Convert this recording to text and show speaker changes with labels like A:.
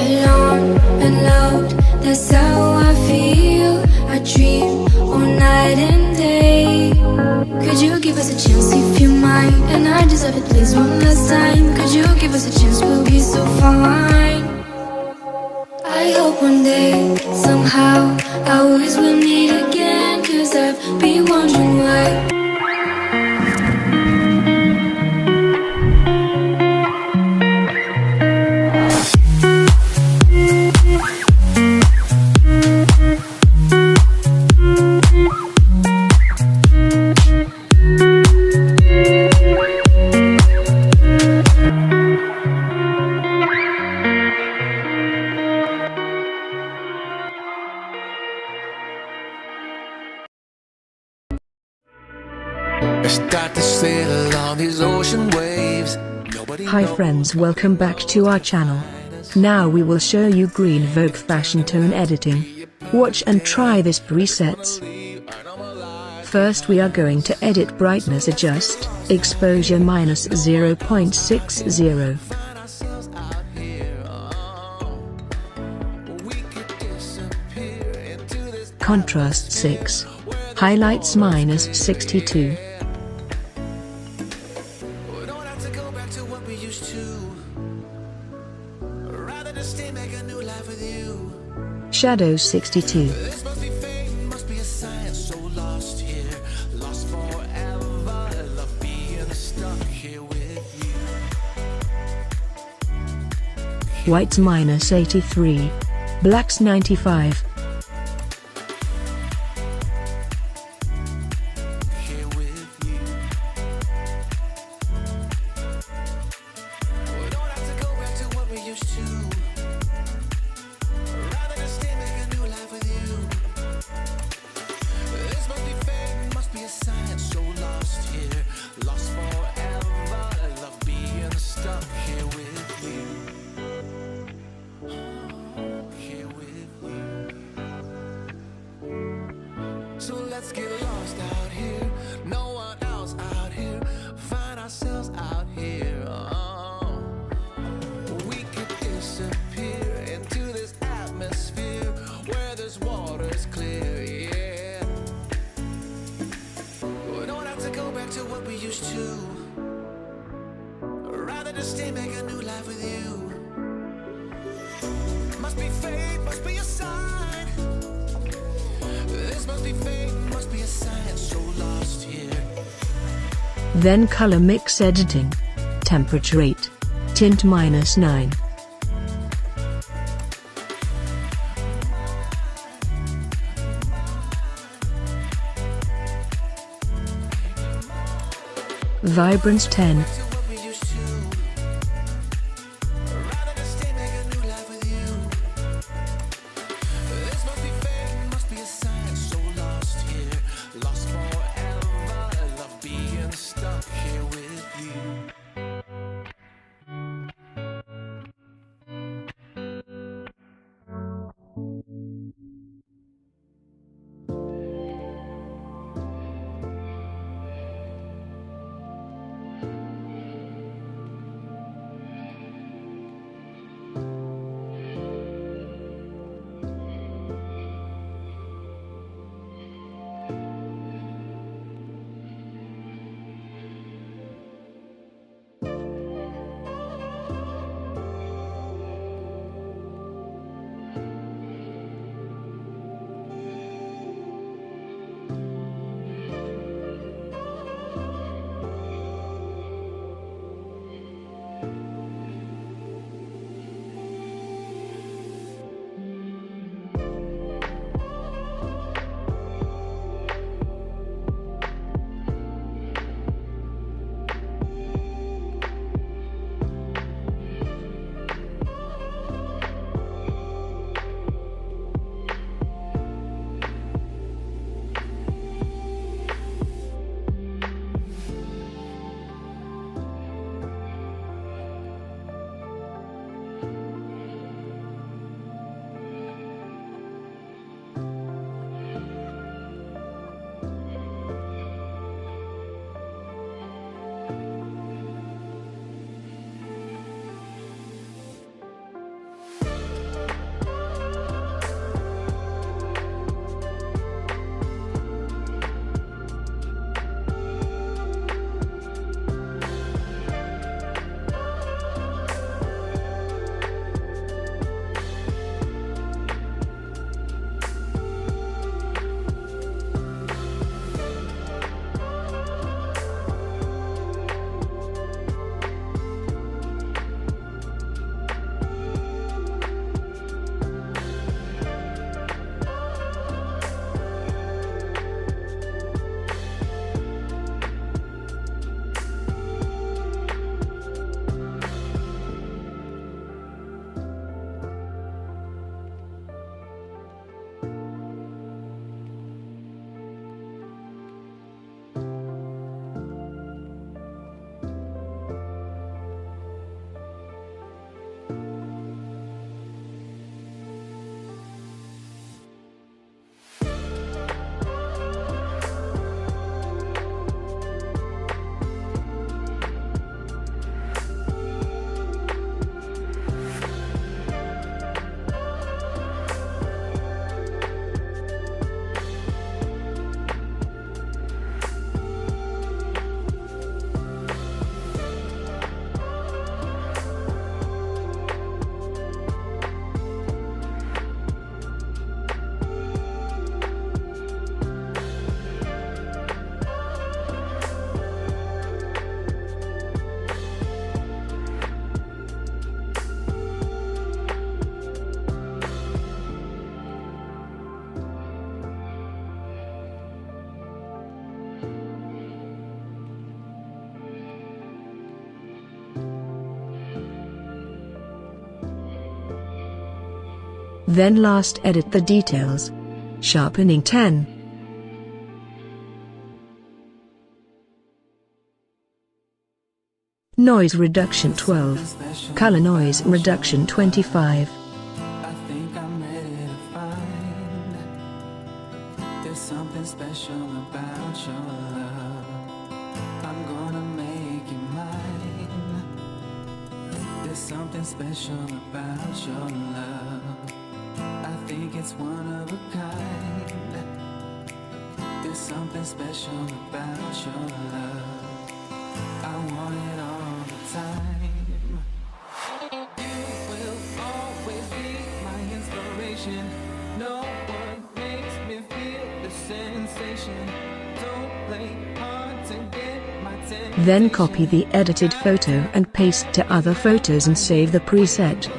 A: Alone and loved, that's how I feel. I dream all night and day. Could you give us a chance if you mind? And I deserve it, please, one last time. Could you give us a chance, we'll be so fine. I hope one day, somehow, I always will meet again. Cause I've been wondering why.
B: Start to sail on these ocean waves.
C: Hi friends, welcome back to our channel. Now we will show you green Vogue fashion tone editing. Watch and try this presets. First we are going to edit brightness adjust, exposure minus 0.60. Contrast 6. Highlights minus 62. Shadow 62. Whites minus 83. Blacks 95.
B: So let's get lost out here. No one else out here. Find ourselves out here. We could disappear into this atmosphere where this water's clear. Yeah. We don't have to go back to what we used to. Rather just stay, make a new life with you. Must be fate, must be a sign. This must be fate, must be a sign, so lost here.
C: Then color mix editing. Temperature 8. Tint minus 9. Vibrance 10. Then last edit the details. Sharpening 10. Noise reduction 12. Color noise reduction 25.
B: I think I'm ready to find there's something special about your love. I'm gonna make you mine. There's something special about your love. I think it's one of a kind. There's something special about your love. I want it all the time. You will always be my inspiration. No one makes me feel the sensation. Don't play hard to get my attention.
C: Then copy the edited photo and paste to other photos and save the preset.